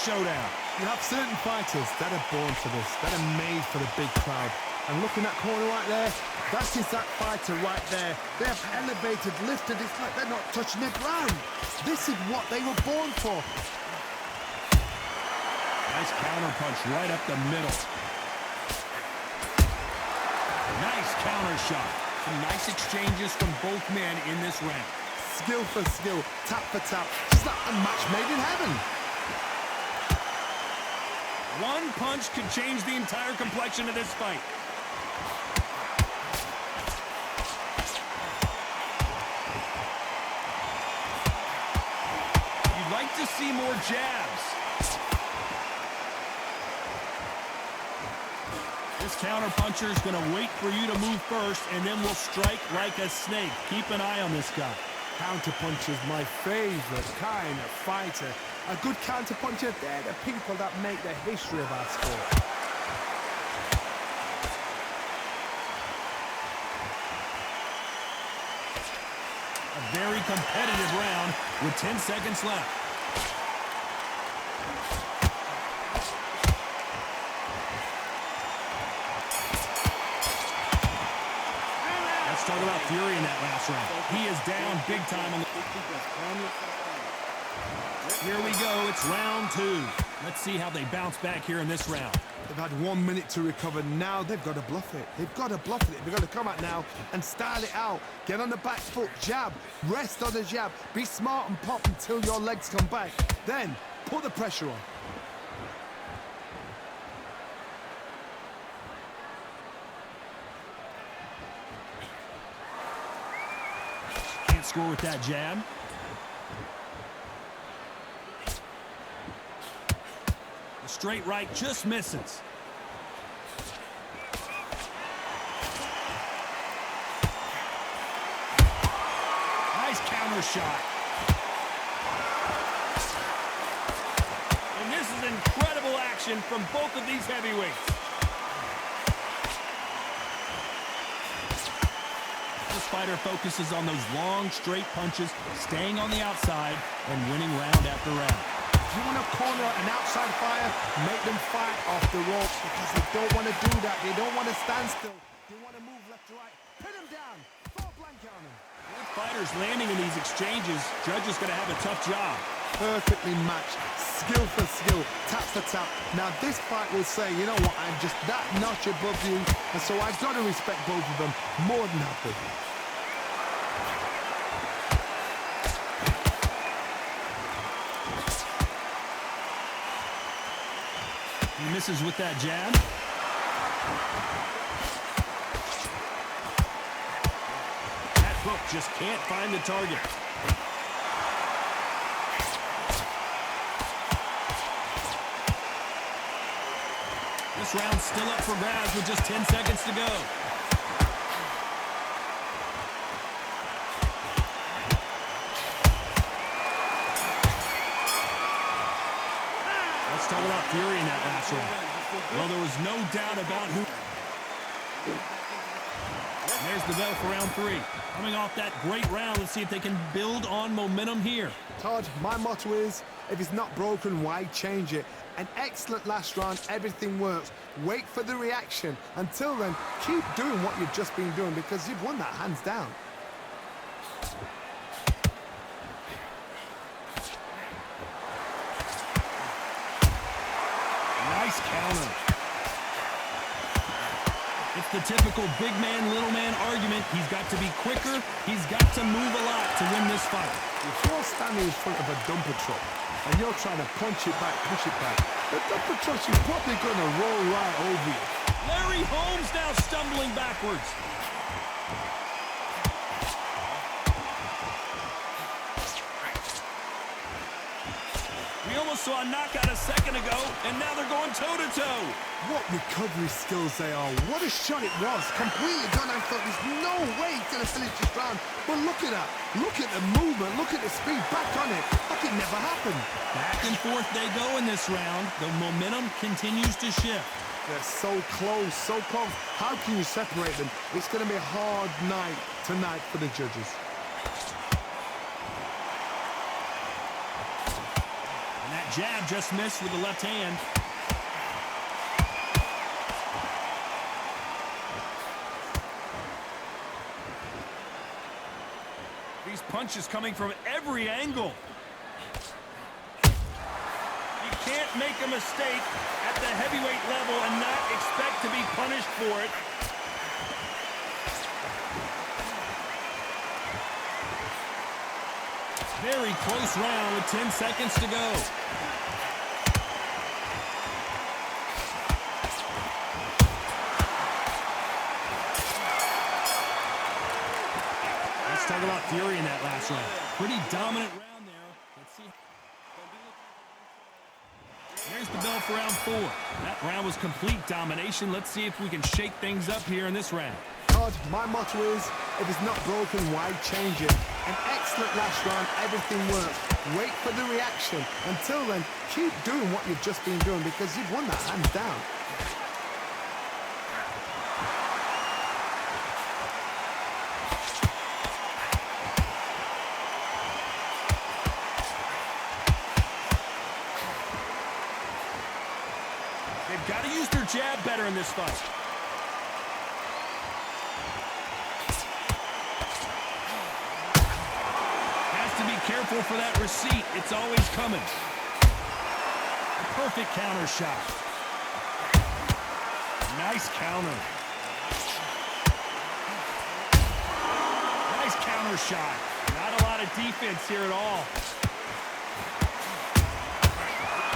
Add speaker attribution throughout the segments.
Speaker 1: showdown.
Speaker 2: You have certain fighters that are born for this, that are made for the big crowd. And look in that corner right there, that's his that fighter right there. They have elevated, lifted, it's like they're not touching the ground. This is what they were born for.
Speaker 1: Nice counter punch right up the middle. Nice counter shot. Some nice exchanges from both men in this round.
Speaker 2: Skill for skill, tap for tap. It's like a match made in heaven.
Speaker 1: One punch could change the entire complexion of this fight. You'd like to see more jabs. This counter-puncher is going to wait for you to move first, and then will strike like a snake. Keep an eye on this guy.
Speaker 2: Counter-puncher is my favorite kind of fighter. A good counter-puncher, they're the people that make the history of our sport.
Speaker 1: A very competitive round with 10 seconds left. Let's talk about Fury in that last round. He is down big time on the... Here we go, it's round 2. Let's see how they bounce back here in this round.
Speaker 2: They've had 1 minute to recover. Now they've got to bluff it. They've got to bluff it. They've got to come out now and style it out. Get on the back foot, jab, rest on the jab. Be smart and pop until your legs come back. Then put the pressure on.
Speaker 1: Can't score with that jab. The straight right just misses. Nice counter shot. And this is incredible action from both of these heavyweights. This fighter focuses on those long, straight punches, staying on the outside and winning round after round.
Speaker 2: If you want to corner an outside fighter, make them fight off the ropes because they don't want to do that. They don't want to stand still. They want to move left to right. Pin them down. Fall blanket on them.
Speaker 1: Good fighters landing in these exchanges. Judge is going to have a tough job.
Speaker 2: Perfectly matched. Skill for skill. Tap for tap. Now this fight will say, you know what, I'm just that notch above you. And so I've got to respect both of them more than happy.
Speaker 1: He misses with that jab. That hook just can't find the target. This round's still up for grabs with just 10 seconds to go. Let's talk about Fury in that last round. Well, there was no doubt about who... And there's the bell for round 3. Coming off that great round, let's see if they can build on momentum here.
Speaker 2: Todd, my motto is, if it's not broken, why change it? An excellent last round, everything works. Wait for the reaction. Until then, keep doing what you've just been doing because you've won that hands down.
Speaker 1: Nice counter. It's the typical big man, little man argument. He's got to be quicker. He's got to move a lot to win this fight.
Speaker 2: If you're standing in front of a dumper truck and you're trying to punch it back, push it back, the dumper truck is probably going to roll right over you.
Speaker 1: Larry Holmes now stumbling backwards. We almost saw a knockout a second ago, and now they're going toe-to-toe.
Speaker 2: What recovery skills they are. What a shot it was. Completely done. I thought there's no way he's going to finish this round. But look at that. Look at the movement. Look at the speed. Back on it. Like it never happened.
Speaker 1: Back and forth they go in this round. The momentum continues to shift.
Speaker 2: They're so close, so close. How can you separate them? It's going to be a hard night tonight for the judges.
Speaker 1: And that Jab just missed with the left hand. These punches coming from every angle. You can't make a mistake at the heavyweight level and not expect to be punished for it. Very close round with 10 seconds to go. Let's talk about fury in that last round. Pretty dominant round there. Let's see. There's the bell for round 4. That round was complete domination. Let's see if we can shake things up here in this round.
Speaker 2: Todd, my motto is, if it's not broken, why change it? An excellent last round, everything works. Wait for the reaction. Until then, keep doing what you've just been doing because you've won that hands down.
Speaker 1: They've got to use their jab better in this fight. Careful for that receipt. It's always coming. A perfect counter shot. Nice counter. Nice counter shot. Not a lot of defense here at all.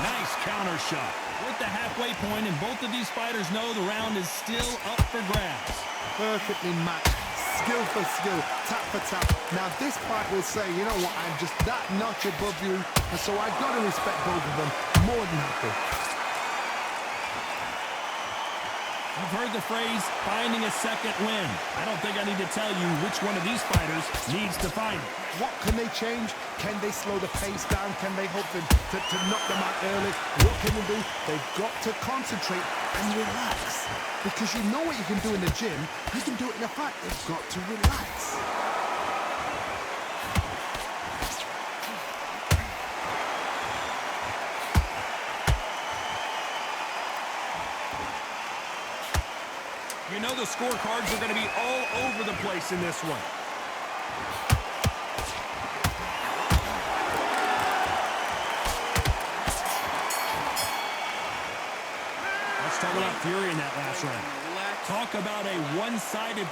Speaker 1: Nice counter shot. We're at the halfway point, and both of these fighters know the round is still up for grabs.
Speaker 2: Perfectly matched. Skill for skill, tap for tap. Now this fight will say, you know what, I'm just that notch above you, and so I've got to respect both of them. More than happy.
Speaker 1: You've heard the phrase, finding a second win. I don't think I need to tell you which one of these fighters needs to find it.
Speaker 2: What can they change? Can they slow the pace down? Can they hope to knock them out early? What can they do? They've got to concentrate and relax. Because you know what you can do in the gym, you can do it in a fight. They've got to relax.
Speaker 1: You know the scorecards are going to be all over the place in this one. Let's talk about fury in that last round. Talk about a one-sided...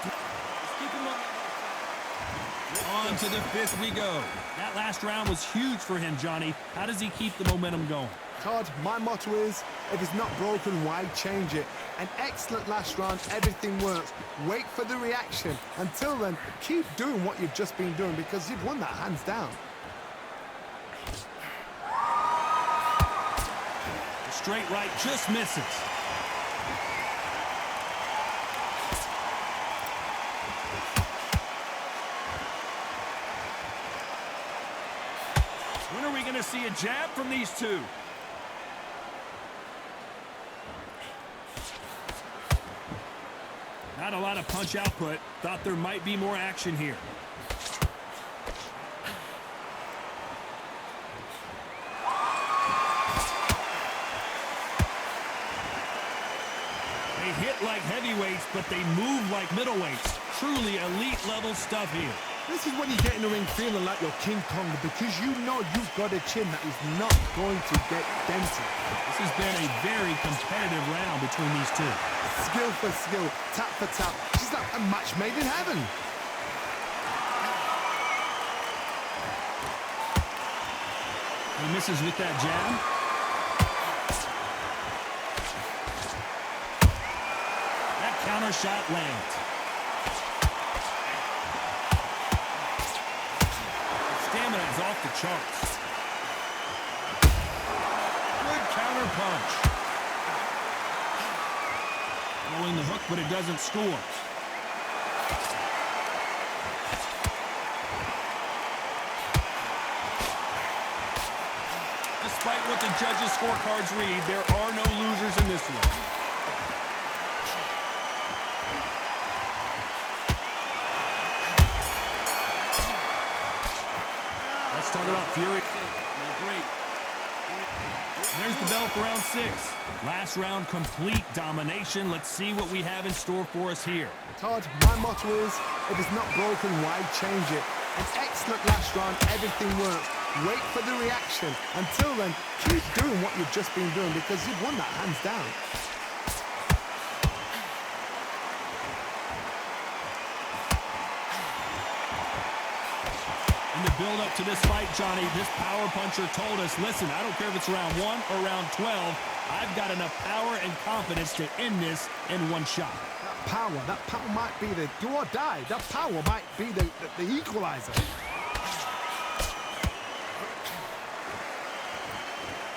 Speaker 1: On to the 5th we go. That last round was huge for him, Johnny. How does he keep the momentum going?
Speaker 2: Todd, my motto is, if it's not broken, why change it? An excellent last round, everything works. Wait for the reaction. Until then, keep doing what you've just been doing because you've won that hands down.
Speaker 1: The straight right just misses. When are we going to see a jab from these two? Not a lot of punch output. Thought there might be more action here. They hit like heavyweights, but they move like middleweights. Truly elite level stuff here.
Speaker 2: This is when you get in the ring feeling like you're King Kong because you know you've got a chin that is not going to get dented.
Speaker 1: This has been a very competitive round between these two.
Speaker 2: Skill for skill, tap for tap. She's like a match made in heaven.
Speaker 1: He misses with that jab. That counter shot lands. Stamina is off the charts. Good counter punch. Throwing the hook, but it doesn't score. Despite what the judges' scorecards read, there are no losers in this one. Let's talk about fury. Great. There's the bell for round 6. Last round, complete domination. Let's see what we have in store for us here.
Speaker 2: Todd, my motto is, if it's not broken, why change it? An excellent last round, everything works. Wait for the reaction. Until then, keep doing what you've just been doing because you've won that hands down.
Speaker 1: In the build-up to this fight, Johnny, this power puncher told us, listen, I don't care if it's round 1 or round 12, I've got enough power and confidence to end this in one shot.
Speaker 2: That power might be the do or die. That power might be the equalizer.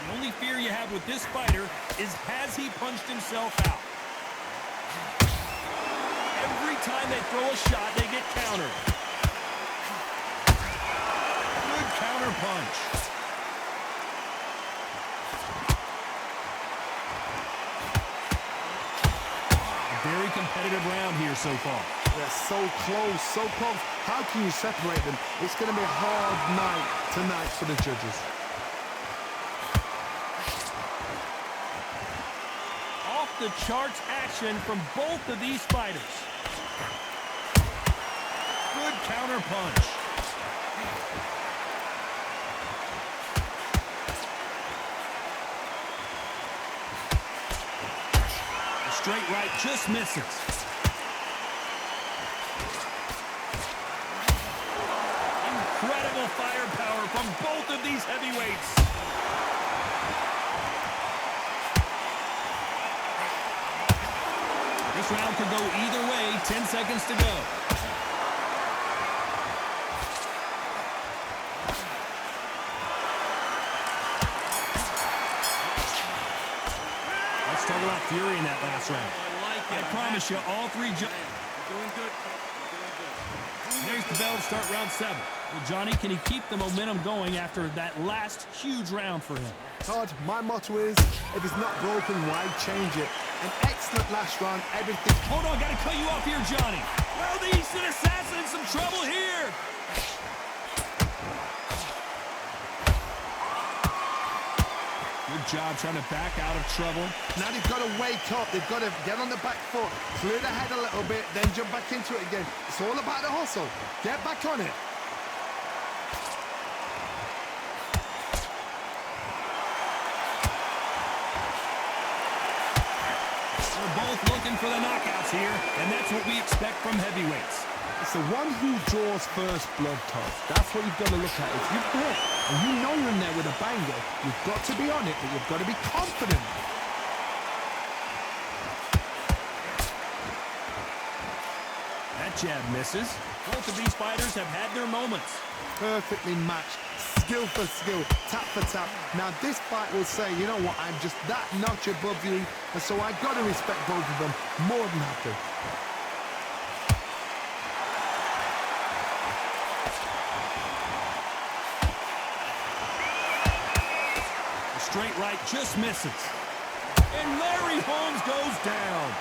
Speaker 1: The only fear you have with this fighter is, has he punched himself out? Every time they throw a shot, they get countered. Good counter punch. Very competitive round here so far.
Speaker 2: They're so close, so close. How can you separate them? It's going to be a hard night tonight for the judges.
Speaker 1: Off the charts action from both of these fighters. Good counter punch. Straight right just misses. Incredible firepower from both of these heavyweights. This round could go either way. 10 seconds to go. Let's talk about fury in that last round. I promise you, all three...
Speaker 3: Doing good.
Speaker 1: There's the bell to start round 7. Well, Johnny, can he keep the momentum going after that last huge round for him?
Speaker 2: Todd, my motto is, if it's not broken, why change it? An excellent last round, everything...
Speaker 1: Hold on, gotta cut you off here, Johnny. Well, the Eastern Assassin in some trouble here. Good job trying to back out of trouble.
Speaker 2: Now they've got to wake up. They've got to get on the back foot, clear the head a little bit, then jump back into it again. It's all about the hustle. Get back on it.
Speaker 1: We're both looking for the knockouts here, and that's what we expect from heavyweights.
Speaker 2: It's the one who draws first blood, Todd. That's what you've got to look at. If you've hit and you know you're in there with a banger, you've got to be on it, but you've got to be confident.
Speaker 1: That jab misses. Both of these fighters have had their moments.
Speaker 2: Perfectly matched, skill for skill, tap for tap. Now this fight will say, you know what, I'm just that notch above you, and so I've got to respect both of them more than happy.
Speaker 1: Straight right just misses. And Larry Holmes goes down.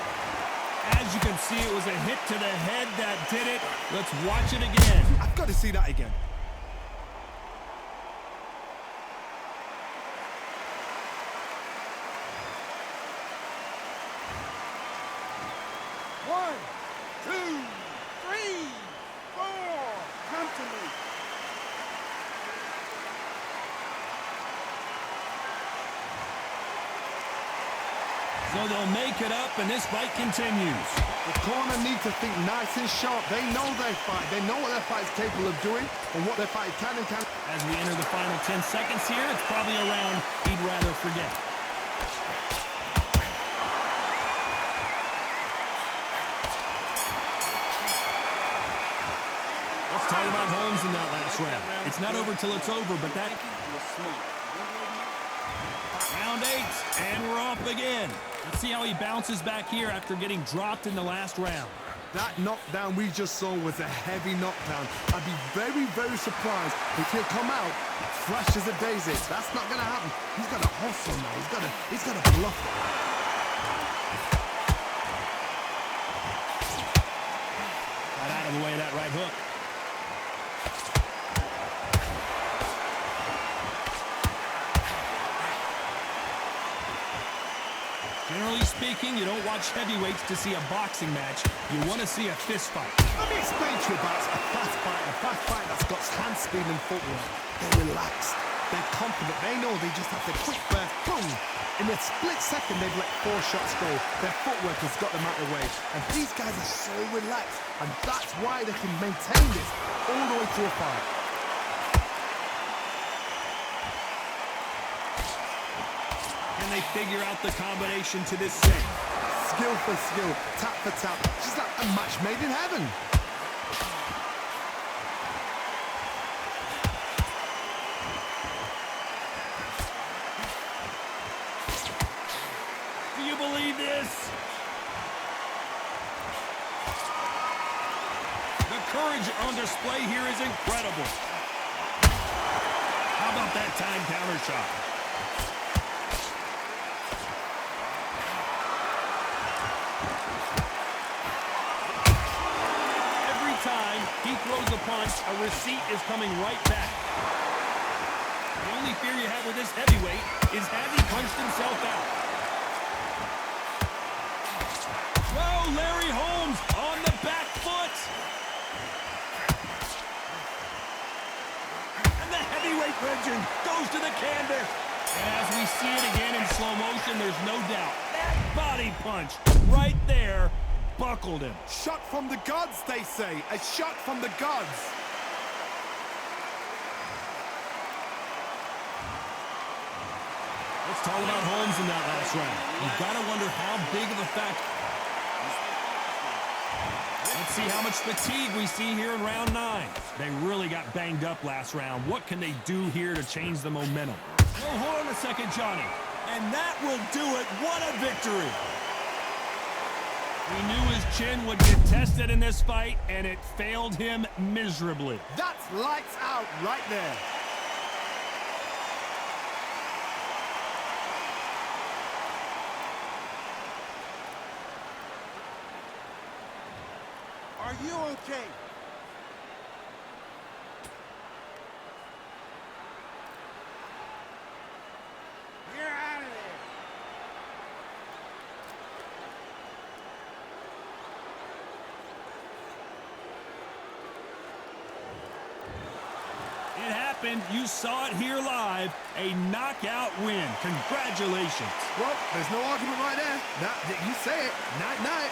Speaker 1: As you can see, it was a hit to the head that did it. Let's watch it again.
Speaker 2: I've got to see that again.
Speaker 3: One, two, three, four. Come to me.
Speaker 1: So they'll make it up, and this fight continues.
Speaker 2: The corner need to think nice and sharp. They know their fight. They know what their fight's capable of doing and what their fight can and can't.
Speaker 1: As we enter the final 10 seconds here, it's probably a round he'd rather forget. Let's talk about Holmes in that last round. It's not over till it's over, but that... Round 8, and we're off again. Let's see how he bounces back here after getting dropped in the last round.
Speaker 2: That knockdown we just saw was a heavy knockdown. I'd be very, very surprised if he'll come out fresh as a daisy. That's not going to happen. He's got to hustle now. He's got to bluff it.
Speaker 1: Got out of the way of that right hook. Generally speaking, you don't watch heavyweights to see a boxing match. You want to see a fist fight.
Speaker 2: Let me explain to you about a fast fight that's got hand speed and footwork. They're relaxed. They're confident. They know they just have to quick burst, boom. In a split second, they've let 4 shots go. Their footwork has got them out of the way. And these guys are so relaxed. And that's why they can maintain this all the way to a fight.
Speaker 1: Can they figure out the combination to this save?
Speaker 2: Skill for skill, tap for tap. Just like a match made in heaven.
Speaker 1: Do you believe this? The courage on display here is incredible. How about that time counter shot? Every time he throws a punch, a receipt is coming right back. The only fear you have with this heavyweight is has he punched himself out? Whoa, Larry Holmes on the back foot. And the heavyweight legend goes to the canvas. And as we see it again in slow motion, there's no doubt that body punch right there buckled him.
Speaker 2: Shot from the gods, they say. A shot from the gods.
Speaker 1: Let's talk about Holmes in that last round. You've got to wonder how big of a factor. Let's see how much fatigue we see here in round 9. They really got banged up last round. What can they do here to change the momentum? Oh, hold on a second, Johnny. And that will do it. What a victory. We knew his chin would get tested in this fight, and it failed him miserably.
Speaker 2: That's lights out right there.
Speaker 3: Are you okay? You're out of there.
Speaker 1: It happened. You saw it here live. A knockout win. Congratulations.
Speaker 2: Well, there's no argument right there. You say it. Night-night.